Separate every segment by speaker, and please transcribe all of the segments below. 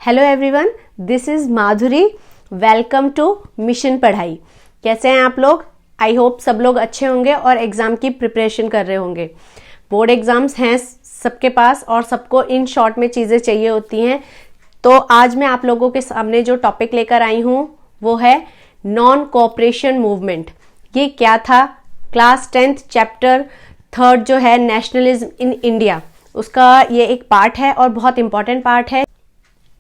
Speaker 1: Hello everyone, this is Madhuri. Welcome to mission Padhai. कैसे हैं आप लोग? आई होप सब लोग अच्छे होंगे और एग्ज़ाम की प्रिपरेशन कर रहे होंगे। बोर्ड एग्ज़ाम्स हैं सबके पास और सबको इन शॉर्ट में चीज़ें चाहिए होती हैं। तो आज मैं आप लोगों के सामने जो टॉपिक लेकर आई हूँ वो है नॉन कोऑपरेशन मूवमेंट। ये क्या था? क्लास 10th चैप्टर 3 जो है नेशनलिज्म इन इंडिया, उसका ये एक पार्ट है और बहुत इंपॉर्टेंट पार्ट है।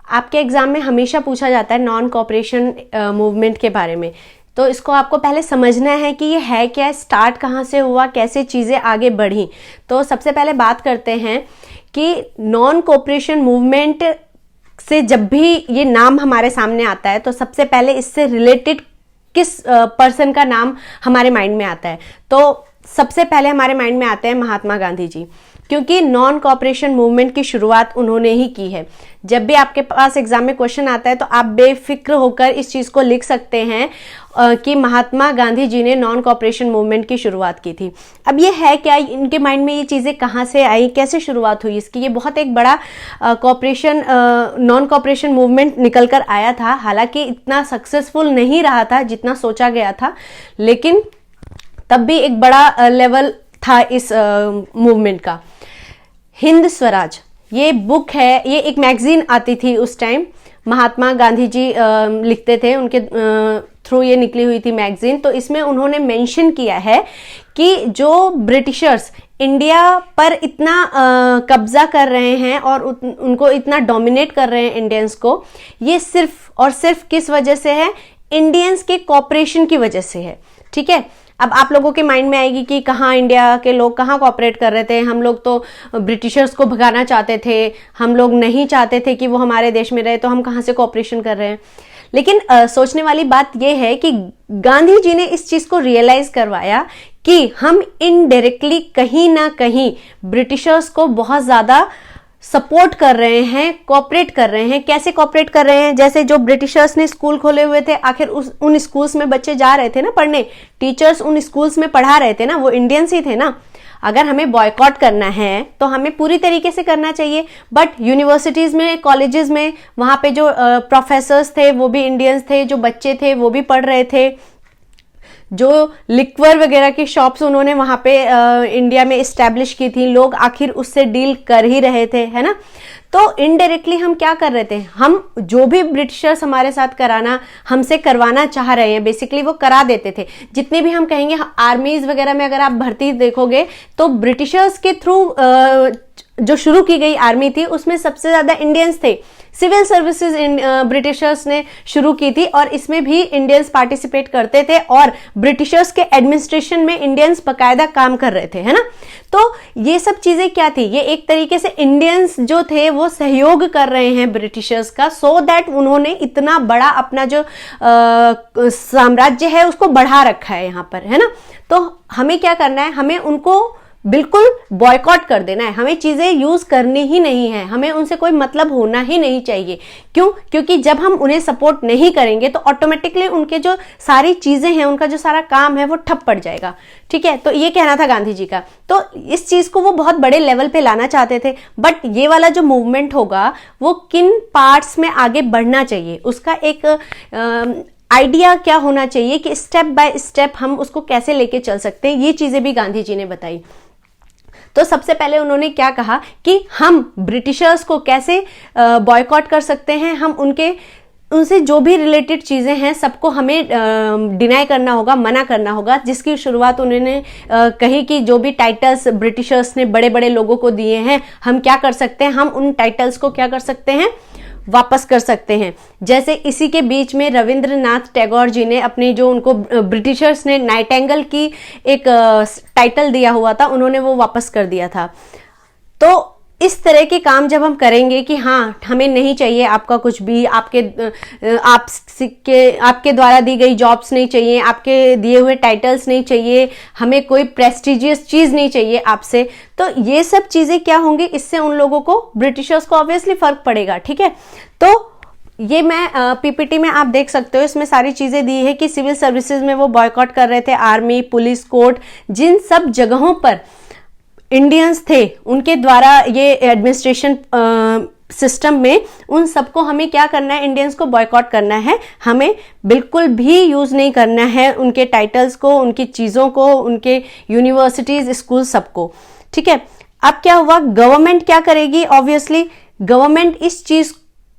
Speaker 1: आपके एग्जाम में हमेशा पूछा जाता है नॉन कोऑपरेशन मूवमेंट के बारे में। तो इसको आपको पहले समझना है कि ये है क्या, स्टार्ट कहाँ से हुआ, कैसे चीज़ें आगे बढ़ी। तो सबसे पहले बात करते हैं कि नॉन कोऑपरेशन मूवमेंट से जब भी ये नाम हमारे सामने आता है तो सबसे पहले इससे रिलेटेड किस पर्सन का नाम हमारे माइंड में आता है? तो सबसे पहले हमारे माइंड में आते हैं महात्मा गांधी जी, क्योंकि नॉन कोऑपरेशन मूवमेंट की शुरुआत उन्होंने ही की है। जब भी आपके पास एग्जाम में क्वेश्चन आता है तो आप बेफिक्र होकर इस चीज़ को लिख सकते हैं कि महात्मा गांधी जी ने नॉन कोऑपरेशन मूवमेंट की शुरुआत की थी। अब ये है क्या, इनके माइंड में ये चीज़ें कहाँ से आई, कैसे शुरुआत हुई इसकी? ये बहुत एक बड़ा नॉन कोऑपरेशन मूवमेंट निकल कर आया था। हालांकि इतना सक्सेसफुल नहीं रहा था जितना सोचा गया था, लेकिन तब भी एक बड़ा लेवल था इस मूवमेंट का। हिंद स्वराज ये बुक है, ये एक मैगजीन आती थी उस टाइम, महात्मा गांधी जी लिखते थे, उनके थ्रू ये निकली हुई थी मैगजीन। तो इसमें उन्होंने मेंशन किया है कि जो ब्रिटिशर्स इंडिया पर इतना कब्जा कर रहे हैं और उनको इतना डोमिनेट कर रहे हैं इंडियंस को, ये सिर्फ और सिर्फ किस वजह से है? इंडियंस के कॉपरेशन की वजह से है। ठीक है, अब आप लोगों के माइंड में आएगी कि कहाँ इंडिया के लोग कहाँ कोऑपरेट कर रहे थे, हम लोग तो ब्रिटिशर्स को भगाना चाहते थे, हम लोग नहीं चाहते थे कि वो हमारे देश में रहे, तो हम कहाँ से कोऑपरेशन कर रहे हैं। लेकिन सोचने वाली बात यह है कि गांधी जी ने इस चीज़ को रियलाइज करवाया कि हम इनडायरेक्टली कहीं ना कहीं ब्रिटिशर्स को बहुत ज़्यादा सपोर्ट कर रहे हैं, कोऑपरेट कर रहे हैं। कैसे कोऑपरेट कर रहे हैं? जैसे जो ब्रिटिशर्स ने स्कूल खोले हुए थे, आखिर उन स्कूल्स में बच्चे जा रहे थे ना पढ़ने, टीचर्स उन स्कूल्स में पढ़ा रहे थे ना, वो इंडियंस ही थे ना। अगर हमें बॉयकॉट करना है तो हमें पूरी तरीके से करना चाहिए, बट यूनिवर्सिटीज़ में, कॉलेजेस में, वहाँ पे जो प्रोफेसर्स थे वो भी इंडियंस थे, जो बच्चे थे वो भी पढ़ रहे थे, जो लिक्वर वगैरह की शॉप्स उन्होंने वहाँ पे इंडिया में इस्टेब्लिश की थी, लोग आखिर उससे डील कर ही रहे थे, है ना। तो इनडायरेक्टली हम क्या कर रहे थे? हम जो भी ब्रिटिशर्स हमारे साथ हमसे करवाना चाह रहे हैं, बेसिकली वो करा देते थे। जितने भी हम कहेंगे आर्मीज वगैरह में अगर आप भर्ती देखोगे तो ब्रिटिशर्स के थ्रू जो शुरू की गई आर्मी थी उसमें सबसे ज्यादा इंडियंस थे। सिविल सर्विसेज ब्रिटिशर्स ने शुरू की थी और इसमें भी इंडियंस पार्टिसिपेट करते थे और ब्रिटिशर्स के एडमिनिस्ट्रेशन में इंडियंस बकायदा काम कर रहे थे, है ना। तो ये सब चीजें क्या थी? ये एक तरीके से इंडियंस जो थे वो सहयोग कर रहे हैं ब्रिटिशर्स का, सो दैट उन्होंने इतना बड़ा अपना जो साम्राज्य है उसको बढ़ा रखा है यहाँ पर, है ना। तो हमें क्या करना है? हमें उनको बिल्कुल बॉयकॉट कर देना है, हमें चीजें यूज करनी ही नहीं है, हमें उनसे कोई मतलब होना ही नहीं चाहिए। क्यों? क्योंकि जब हम उन्हें सपोर्ट नहीं करेंगे तो ऑटोमेटिकली उनके जो सारी चीजें हैं, उनका जो सारा काम है वो ठप पड़ जाएगा। ठीक है, तो ये कहना था गांधी जी का। तो इस चीज को वो बहुत बड़े लेवल पे लाना चाहते थे, बट ये वाला जो मूवमेंट होगा वो किन पार्ट्स में आगे बढ़ना चाहिए, उसका एक आइडिया क्या होना चाहिए कि स्टेप बाय स्टेप हम उसको कैसे लेके चल सकते हैं, ये चीजें भी गांधी जी ने बताई। तो सबसे पहले उन्होंने क्या कहा कि हम ब्रिटिशर्स को कैसे बॉयकॉट कर सकते हैं, हम उनसे जो भी रिलेटेड चीज़ें हैं सबको हमें डिनाई करना होगा, मना करना होगा। जिसकी शुरुआत उन्होंने कही कि जो भी टाइटल्स ब्रिटिशर्स ने बड़े बड़े लोगों को दिए हैं, हम क्या कर सकते हैं, हम उन टाइटल्स को क्या कर सकते हैं, वापस कर सकते हैं। जैसे इसी के बीच में रविंद्रनाथ टैगोर जी ने अपनी जो उनको ब्रिटिशर्स ने नाइटेंगल की एक टाइटल दिया हुआ था, उन्होंने वो वापस कर दिया था। तो इस तरह के काम जब हम करेंगे कि हाँ हमें नहीं चाहिए आपका कुछ भी, आपके द्वारा दी गई जॉब्स नहीं चाहिए, आपके दिए हुए टाइटल्स नहीं चाहिए, हमें कोई प्रेस्टिजियस चीज नहीं चाहिए आपसे, तो ये सब चीजें क्या होंगी? इससे उन लोगों को, ब्रिटिशर्स को ऑब्वियसली फर्क पड़ेगा। ठीक है, तो ये मैं पीपीटी में आप देख सकते हो, इसमें सारी चीजें दी है कि सिविल सर्विसेज में वो बॉयकॉट कर रहे थे, आर्मी, पुलिस, कोर्ट, जिन सब जगहों पर इंडियंस थे उनके द्वारा ये एडमिनिस्ट्रेशन सिस्टम में, उन सबको हमें क्या करना है, इंडियंस को बॉयकॉट करना है। हमें बिल्कुल भी यूज नहीं करना है उनके टाइटल्स को, उनकी चीजों को, उनके यूनिवर्सिटीज, स्कूल, सबको। ठीक है, अब क्या हुआ, गवर्नमेंट क्या करेगी, ऑब्वियसली गवर्नमेंट इस चीज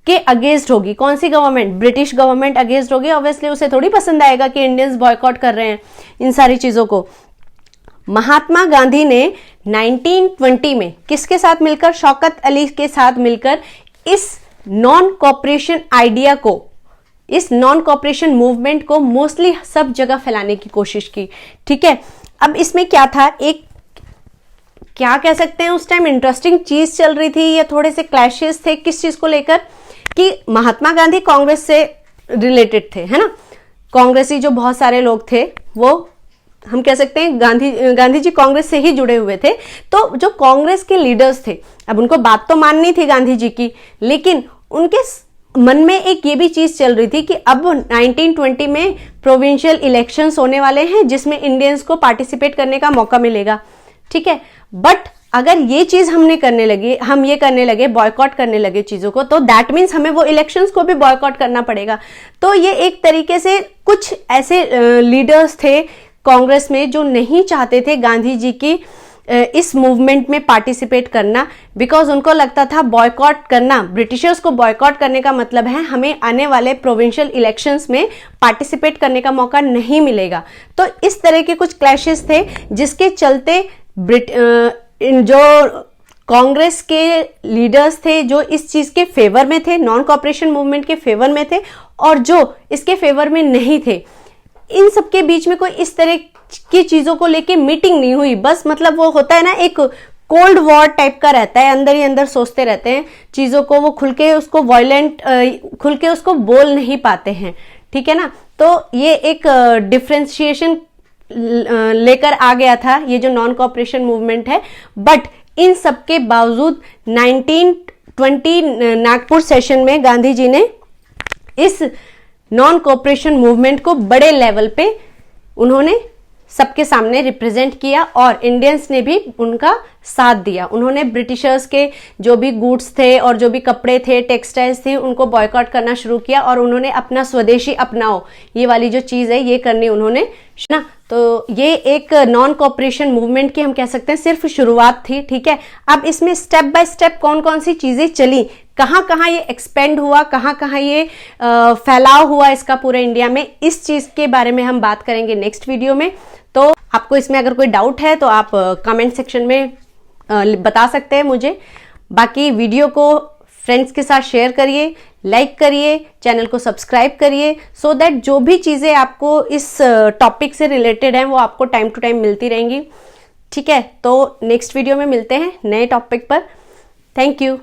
Speaker 1: के अगेंस्ट होगी। कौन सी गवर्नमेंट, ब्रिटिश गवर्नमेंट अगेंस्ट होगी। ऑब्वियसली उसे थोड़ी पसंद आएगा कि इंडियंस बॉयकॉट कर रहे हैं इन सारी चीजों को। महात्मा गांधी ने 1920 में किसके साथ मिलकर, शौकत अली के साथ मिलकर इस नॉन कॉपरेशन आइडिया को, इस नॉन कॉपरेशन मूवमेंट को मोस्टली सब जगह फैलाने की कोशिश की। ठीक है, अब इसमें क्या था, एक क्या कह सकते हैं, उस टाइम इंटरेस्टिंग चीज चल रही थी, या थोड़े से क्लैशेस थे किस चीज को लेकर, कि महात्मा गांधी कांग्रेस से रिलेटेड थे, है ना। कांग्रेसी जो बहुत सारे लोग थे, वो हम कह सकते हैं गांधी जी कांग्रेस से ही जुड़े हुए थे। तो जो कांग्रेस के लीडर्स थे, अब उनको बात तो माननी थी गांधी जी की, लेकिन उनके मन में एक ये भी चीज चल रही थी कि अब 1920 में प्रोविंशियल इलेक्शंस होने वाले हैं, जिसमें इंडियंस को पार्टिसिपेट करने का मौका मिलेगा। ठीक है, बट अगर ये चीज हम ये करने लगे, बॉयकॉट करने लगे चीजों को, तो दैट मीन्स हमें वो इलेक्शंस को भी बॉयकॉट करना पड़ेगा। तो ये एक तरीके से कुछ ऐसे लीडर्स थे कांग्रेस में जो नहीं चाहते थे गांधी जी की इस मूवमेंट में पार्टिसिपेट करना, बिकॉज उनको लगता था बॉयकॉट करना, ब्रिटिशर्स को बॉयकॉट करने का मतलब है हमें आने वाले प्रोविंशियल इलेक्शंस में पार्टिसिपेट करने का मौका नहीं मिलेगा। तो इस तरह के कुछ क्लैशेस थे, जिसके चलते जो कांग्रेस के लीडर्स थे जो इस चीज के फेवर में थे, नॉन कॉपरेशन मूवमेंट के फेवर में थे, और जो इसके फेवर में नहीं थे, इन सबके बीच में कोई इस तरह की चीजों को लेके मीटिंग नहीं हुई। बस मतलब वो होता है ना, एक कोल्ड वॉर टाइप का रहता है, अंदर ही अंदर सोचते रहते हैं चीजों को, वो खुल के उसको खुल के उसको बोल नहीं पाते हैं। ठीक है ना, तो ये एक डिफरेंशिएशन लेकर आ गया था ये जो नॉन कॉपरेशन मूवमेंट है। बट इन सबके बावजूद 1920 नागपुर सेशन में गांधी जी ने इस नॉन कॉपरेशन मूवमेंट को बड़े लेवल पे उन्होंने सबके सामने रिप्रेजेंट किया, और इंडियंस ने भी उनका साथ दिया। उन्होंने ब्रिटिशर्स के जो भी गुड्स थे और जो भी कपड़े थे, टेक्सटाइल्स थी, उनको बॉयकॉट करना शुरू किया, और उन्होंने अपना स्वदेशी अपनाओ ये वाली जो चीज है ये करनी उन्होंने ना। तो ये एक नॉन कॉपरेशन मूवमेंट की हम कह सकते हैं सिर्फ शुरुआत थी। ठीक है, अब इसमें स्टेप बाय स्टेप कौन कौन सी चीजें चली, कहाँ कहाँ ये एक्सपेंड हुआ, कहाँ कहाँ ये फैलाव हुआ इसका पूरे इंडिया में, इस चीज के बारे में हम बात करेंगे नेक्स्ट वीडियो में। तो आपको इसमें अगर कोई डाउट है तो आप कमेंट सेक्शन में बता सकते हैं मुझे। बाकी वीडियो को फ्रेंड्स के साथ शेयर करिए, लाइक करिए, चैनल को सब्सक्राइब करिए, सो दैट जो भी चीजें आपको इस टॉपिक से रिलेटेड हैं वो आपको टाइम टू टाइम मिलती रहेंगी। ठीक है, तो नेक्स्ट वीडियो में मिलते हैं नए टॉपिक पर। Thank you.